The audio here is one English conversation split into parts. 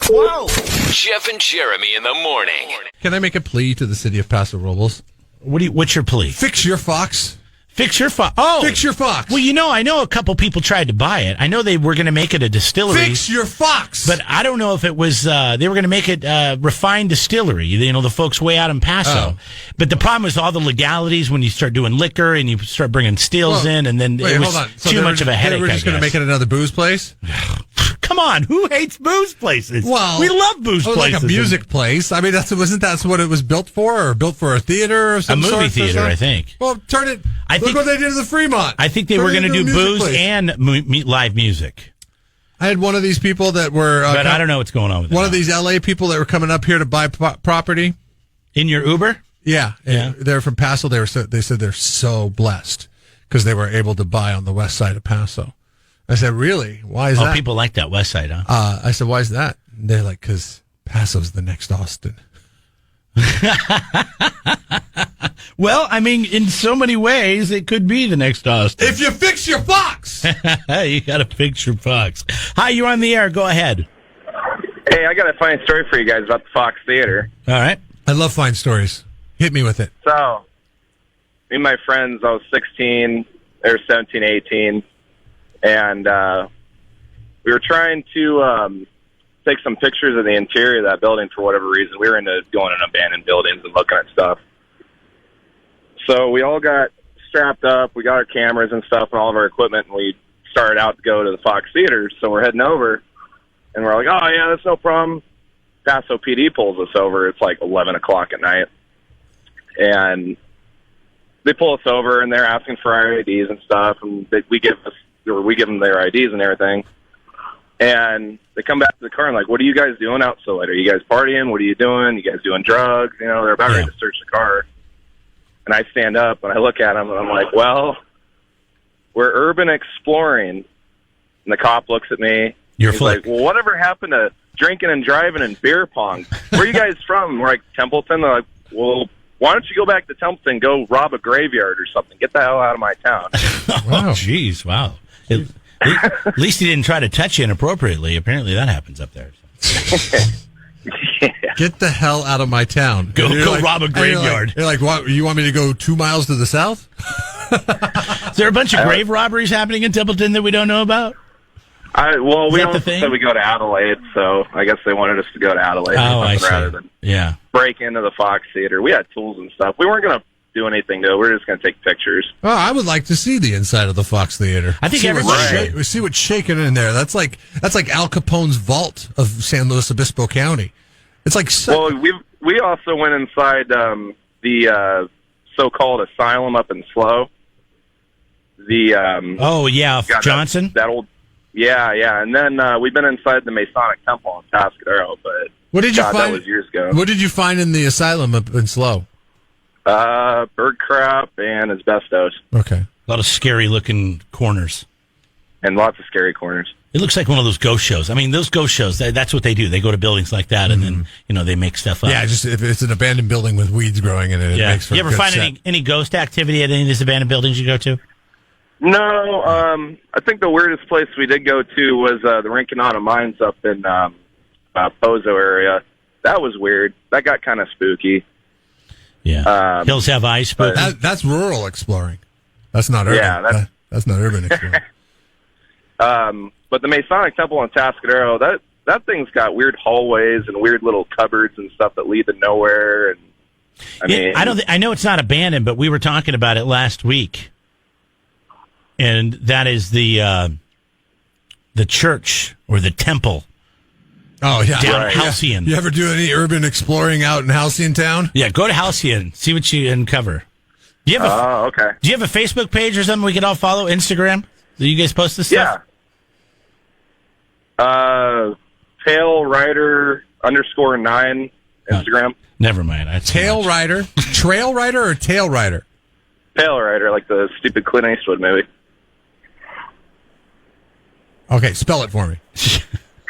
Whoa! Jeff and Jeremy in the morning. Can I make a plea to the city of Paso Robles? What's your plea? Fix your fox. Fix your fox. Oh, fix your fox. Well, I know a couple people tried to buy it. I know they were going to make it a distillery. Fix your fox. But I don't know if it was. They were going to make it refined distillery. The folks way out in Paso. Oh. But the problem is all the legalities when you start doing liquor and you start bringing stills in, and then it was too much of a headache. We're just going to make it another booze place. Come on, who hates booze places? Well, we love booze places. Like a music place. I mean, wasn't that what it was built for, or built for a theater or something? A movie theater, I think. Well, turn it. Look what they did to the Fremont. I think they were going to do booze and live music. I had one of these people that were, but I don't know what's going on with one of these LA people that were coming up here to buy property in your Uber. Yeah. They're from Paso. They said they're so blessed because they were able to buy on the west side of Paso. I said, really? Why is that? Oh, people like that west side, huh? I said, why is that? And they're like, because Paso's the next Austin. Well, I mean, in so many ways, it could be the next Austin. If you fix your fox! You got to fix your fox. Hi, you're on the air. Go ahead. Hey, I got a funny story for you guys about the Fox Theater. All right. I love fine stories. Hit me with it. So, me and my friends, I was 16, they were 17, 18, and we were trying to take some pictures of the interior of that building for whatever reason. We were into going in abandoned buildings and looking at stuff. So we all got strapped up. We got our cameras and stuff and all of our equipment, and we started out to go to the Fox Theater. So we're heading over, and we're like, oh, yeah, that's no problem. Paso PD pulls us over. It's like 11 o'clock at night. And they pull us over, and they're asking for our IDs and stuff, and we give them their IDs and everything. And they come back to the car and like, what are you guys doing out so late? Are you guys partying? What are you doing? You guys doing drugs? They're about ready to search the car. And I stand up, and I look at them, and I'm like, well, we're urban exploring. And the cop looks at me. He's like, well, whatever happened to drinking and driving and beer pong? Where are you guys from? We're like, Templeton. They're like, well, why don't you go back to Templeton, go rob a graveyard or something? Get the hell out of my town. Oh, jeez, wow. At least he didn't try to touch you inappropriately. Apparently that happens up there. Yeah. Get the hell out of my town. Go rob a graveyard. You're like, what? You want me to go 2 miles to the south? Is there a bunch of grave robberies happening in Templeton that we don't know about? We also said we go to Adelaide, so I guess they wanted us to go to Adelaide rather than break into the Fox Theater. We had tools and stuff. We weren't going to do anything to it. We were just going to take pictures. Oh, I would like to see the inside of the Fox Theater. I think everybody should. See what's shaking in there. That's like Al Capone's vault of San Luis Obispo County. It's like we also went inside the so-called asylum up in Slow. Johnson. That old. Yeah, and then we've been inside the Masonic Temple in Tascadero, but what did you find? That was years ago. What did you find in the asylum up in Slow? Bird crap and asbestos. Okay. A lot of scary-looking corners. And lots of scary corners. It looks like one of those ghost shows. I mean, those ghost shows, that's what they do. They go to buildings like that, and then, they make stuff up. Yeah, just if it's an abandoned building with weeds growing in it, it makes for a good set. You ever find any ghost activity at any of these abandoned buildings you go to? No. I think the weirdest place we did go to was the Rinconada Mines up in Pozo area. That was weird. That got kind of spooky. Yeah. Hills Have Eyes spooky. That's rural exploring. That's not urban. Yeah, that's not urban exploring. But the Masonic Temple in Tascadero, that thing's got weird hallways and weird little cupboards and stuff that lead to nowhere. And I know it's not abandoned, but we were talking about it last week, and that is the church or the temple. Oh yeah, down Halcyon. You ever do any urban exploring out in Halcyon Town? Yeah, go to Halcyon, see what you uncover. Do you have okay. Do you have a Facebook page or something we can all follow? Instagram? Do you guys post this stuff? Yeah. Tail Rider _9 Instagram. Never mind. Tail Rider, Trail Rider, or Tail Rider? Tail Rider, like the stupid Clint Eastwood movie. Okay, spell it for me.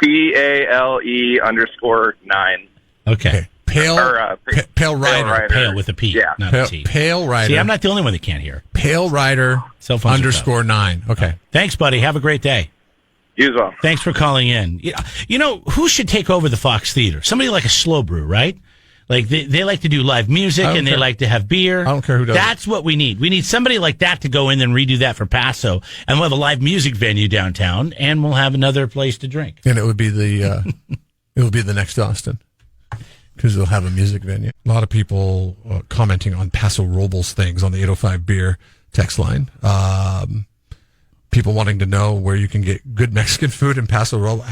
PALE _9. Okay. Pale Rider. Pale with a P, not a T. Pale Rider. See, I'm not the only one that can't hear. Pale Rider _9. Okay. Thanks, buddy. Have a great day. You as well. Thanks for calling in. You know, who should take over the Fox Theater? Somebody like a Slow Brew, right? Like they like to do live music and they like to have beer. I don't care who does That's what we need. We need somebody like that to go in and redo that for Paso, and we'll have a live music venue downtown, and we'll have another place to drink. And it would be the next Austin, because they'll have a music venue. A lot of people commenting on Paso Robles things on the 805 beer text line. People wanting to know where you can get good Mexican food in Paso Robles.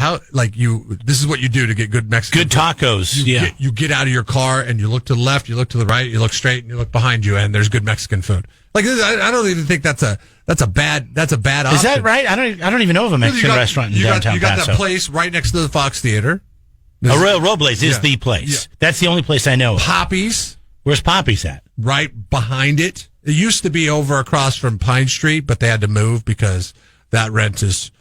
This is what you do to get good Mexican Good food. tacos. You get out of your car and you look to the left, you look to the right, you look straight, and you look behind you, and there's good Mexican food. Like I don't even think that's a bad option. Is that right? I don't even know of a Mexican restaurant in downtown You got Paso. that place right next to the Fox Theater. Royal Robles is the place. Yeah. That's the only place I know of. Poppy's. Where's Poppy's at? Right behind it. It used to be over across from Pine Street, but they had to move because that rent is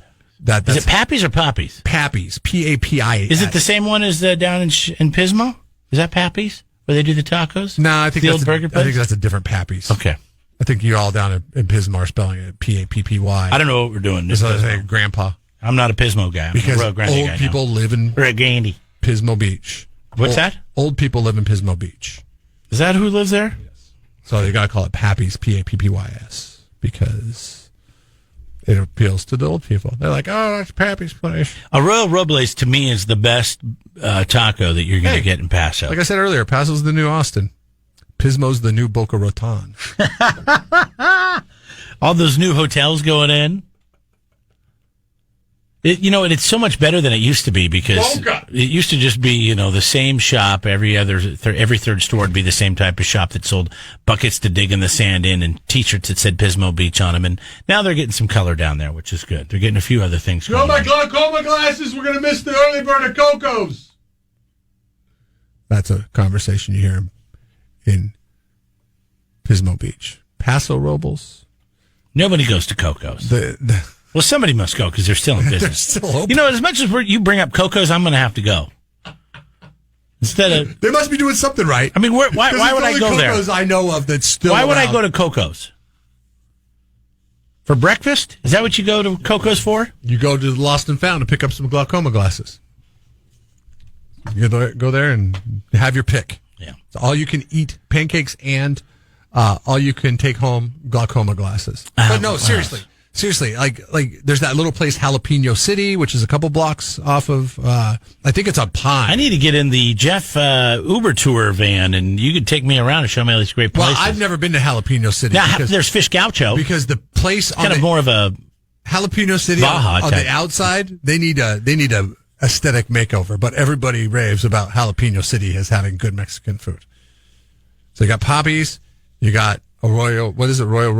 that. Is it Pappy's or Poppy's? Pappy's, P-A-P-I. Is it the same one as down in Pismo? Is that Pappy's where they do the tacos? No, I think the that's old burger place? I think that's a different Pappy's. Okay. I think you all down in Pismo are spelling it P-A-P-P-Y. I don't know what we're doing. So I say Grandpa. I'm not a Pismo guy. I'm Because a Rio Grande guy old people now. live in Rio Grande. Pismo Beach. What's that? Old people live in Pismo Beach. Is that who lives there? So you got to call it Pappy's, P-A-P-P-Y-S, because it appeals to the old people. They're like, oh, that's Pappy's place. A Royal Robles, to me, is the best taco that you're going to get in Paso. Like I said earlier, Paso's the new Austin. Pismo's the new Boca Raton. All those new hotels going in. It's so much better than it used to be, because Boca. it used to just be, the same shop. Every third store would be the same type of shop that sold buckets to dig in the sand in and T-shirts that said Pismo Beach on them. And now they're getting some color down there, which is good. They're getting a few other things going my on. glaucoma glasses. We're going to miss the early bird of Coco's. That's a conversation you hear in Pismo Beach. Paso Robles. Nobody goes to Coco's. Well, somebody must go because they're still in business. They're still open. As much as you bring up Coco's, I'm going to have to go. Instead of, They must be doing something right. I mean, why would I go there? Coco's I know of that's still Why would I around. go to Coco's? For breakfast? Is that what you go to Coco's for? You go to the Lost and Found to pick up some glaucoma glasses. You go there and have your pick. Yeah. It's all you can eat pancakes and all you can take home glaucoma glasses. But no, seriously. Seriously, like there's that little place, Jalapeno City, which is a couple blocks off of, I think it's on Pine. I need to get in the Jeff Uber tour van, and you could take me around and show me all these great places. Well, I've never been to Jalapeno City. Now, because, there's Fish Gaucho. because the place kind of more of a Jalapeno City Baja on type. the outside, they need a aesthetic makeover. But everybody raves about Jalapeno City as having good Mexican food. So you got Poppy's, you got Royal Robles? the Royal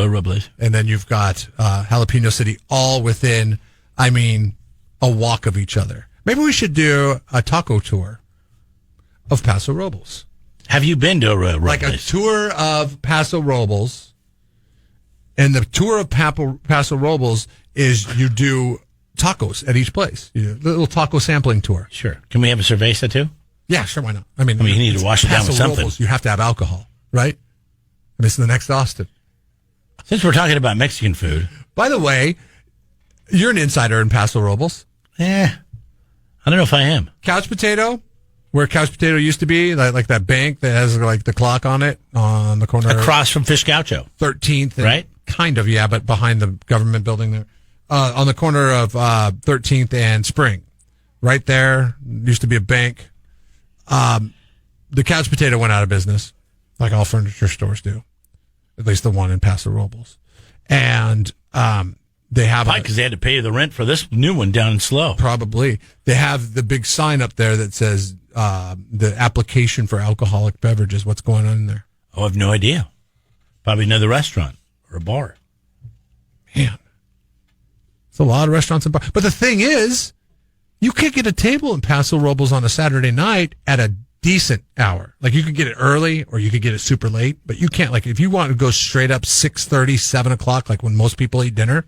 Robles. And then you've got Jalapeno City, all within, a walk of each other. Maybe we should do a taco tour of Paso Robles. Have you been to a Royal Robles? Like a tour of Paso Robles. And the tour of Paso Robles is you do tacos at each place. You do a little taco sampling tour. Sure. Can we have a cerveza too? Yeah, sure, why not? you need to wash it down with Paso something. Robles, you have to have alcohol, right? This is the next Austin. Since we're talking about Mexican food. By the way, you're an insider in Paso Robles. I don't know if I am. Couch Potato, where Couch Potato used to be, like that bank that has like the clock on it on the corner. Across from Fish Gaucho. 13th. And Right? Kind of, yeah, but behind the government building there. On the corner of 13th and Spring. Right there, used to be a bank. The Couch Potato went out of business, like all furniture stores do. At least the one in Paso Robles. And they have... Probably because they had to pay the rent for this new one down in Slow. Probably. They have the big sign up there that says the application for alcoholic beverages. What's going on in there? Oh, I have no idea. Probably another restaurant or a bar. Man. It's a lot of restaurants and bars. But the thing is, you can't get a table in Paso Robles on a Saturday night at a decent hour. Like, you could get it early or you could get it super late, but you can't, like, if you want to go straight up 6:30, 7 o'clock, like when most people eat dinner,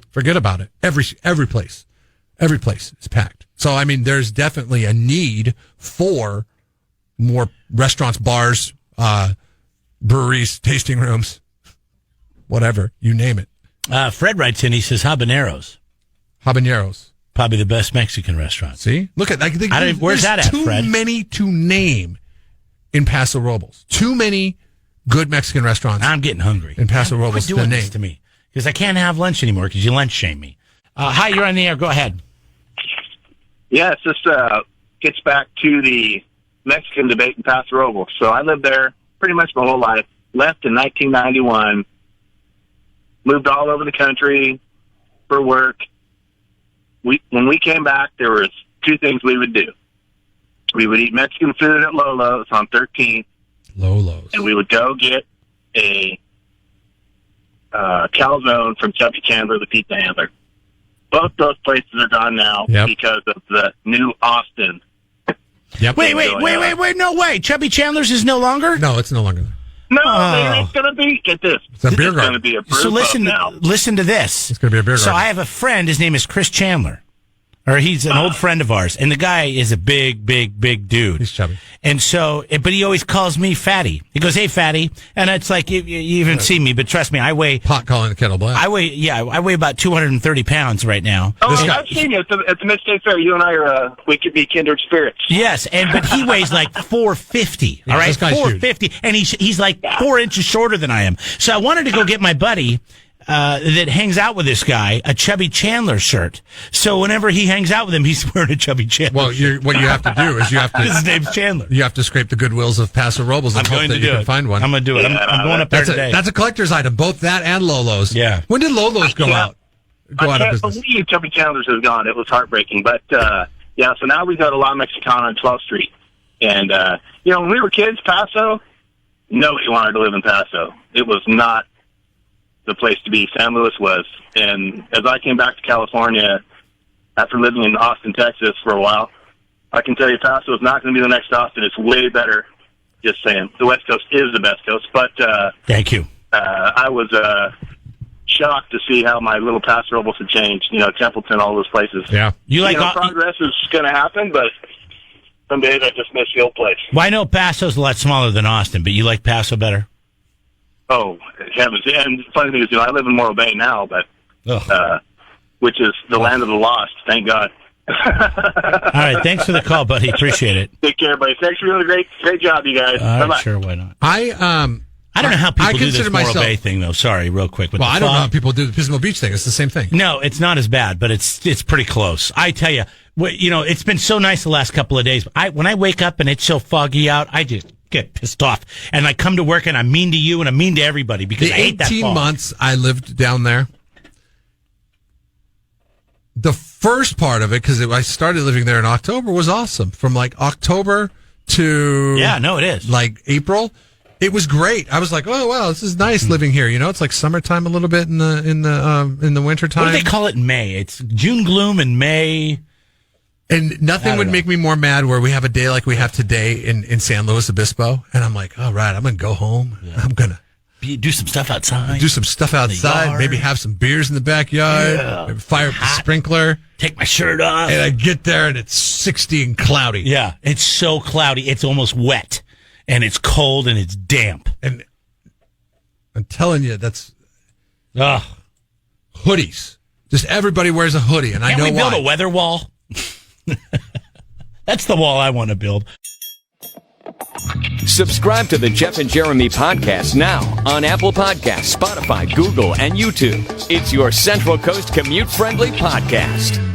forget about it. Every place is packed. So, there's definitely a need for more restaurants, bars, breweries, tasting rooms, whatever, you name it. Fred writes in, he says habaneros. Habaneros. Probably the best Mexican restaurant. See? Look at that. Where's that at, Fred? Too many to name in Paso Robles. Too many good Mexican restaurants. I'm getting hungry. In Paso Robles, Quit doing this to me. Because I can't have lunch anymore because you lunch shame me. Hi, you're on the air. Go ahead. Yes, this gets back to the Mexican debate in Paso Robles. So I lived there pretty much my whole life. Left in 1991. Moved all over the country for work. When we came back, there was two things we would do. We would eat Mexican food at Lolo's on 13th. Lolo's. And we would go get a calzone from Chubby Chandler, the pizza handler. Both those places are gone now because of the new Austin. Yep. Wait, no way. Chubby Chandler's is no longer? No, it's no longer. No, it's going to be, get this. It's a beer It's garden. going to be a brew So pub now. listen to this. It's going to be a beer garden. So I have a friend. His name is Chris Chandler. Or he's an old friend of ours. And the guy is a big dude. He's chubby. And so, but he always calls me Fatty. He goes, hey, Fatty. And it's like, you even see me, but trust me, I weigh Pot calling the kettle black. I weigh about 230 pounds right now. Oh, I've seen you at the Mid-State Fair. You and I are, we could be kindred spirits. Yes, but he weighs like 450. Yeah, all right, this guy's 450, and he's like 4 inches shorter than I am. So I wanted to go get my buddy that hangs out with this guy a Chubby Chandler shirt. So whenever he hangs out with him, he's wearing a Chubby Chandler. Well, what you have to do is you have to. His name's Chandler. You have to scrape the goodwills of Paso Robles and hope that you can find one. I'm going to do it. I'm going up there today. That's a collector's item, both that and Lolo's. Yeah. When did Lolo's go out I of can't business? believe Chubby Chandler's is gone. It was heartbreaking. But, yeah, so now we got a La Mexicana on 12th Street. And, when we were kids, Paso, nobody wanted to live in Paso. It was not the place to be. San Luis was. And as I came back to California after living in Austin, Texas for a while, I can tell you Paso is not going to be the next Austin. It's way better. Just saying. The West Coast is the best coast. But Thank you. I was shocked to see how my little Paso Robles had changed. Templeton, all those places. Yeah. Progress is going to happen, but some days I just miss the old place. Well, I know Paso's a lot smaller than Austin, but you like Paso better? Oh, heavens. And the funny thing is, I live in Morro Bay now, but which is the land of the lost, thank God. All right, thanks for the call, buddy. Appreciate it. Take care, buddy. Thanks for doing a great job, you guys. All Bye-bye. right, sure, why not? I don't know how people do consider this Morro myself- Bay thing, though. Sorry, real quick. Well, I don't know how people do the Pismo Beach thing. It's the same thing. No, it's not as bad, but it's pretty close. I tell you, it's been so nice the last couple of days. When I wake up and it's so foggy out, I just get pissed off. And I come to work and I'm mean to you and I'm mean to everybody because I hate that fog. 18 months I lived down there. The first part of it, because I started living there in October, was awesome. From like October to it is like April. It was great. I was like, oh wow, this is nice living here. It's like summertime a little bit in the wintertime. What do they call it in May? It's June gloom in May. And nothing would make me more mad where we have a day like we have today in San Luis Obispo, and I'm like, all right, I'm gonna go home. Yeah. I'm gonna do some stuff outside. Maybe have some beers in the backyard. Maybe fire up the sprinkler. Take my shirt off. And I get there and it's 60 and cloudy. Yeah, it's so cloudy. It's almost wet. And it's cold and it's damp. And I'm telling you, that's hoodies. Just everybody wears a hoodie, and I know why. Can't we build a weather wall? That's the wall I want to build. Subscribe to the Jeff and Jeremy podcast now on Apple Podcasts, Spotify, Google, and YouTube. It's your Central Coast commute-friendly podcast.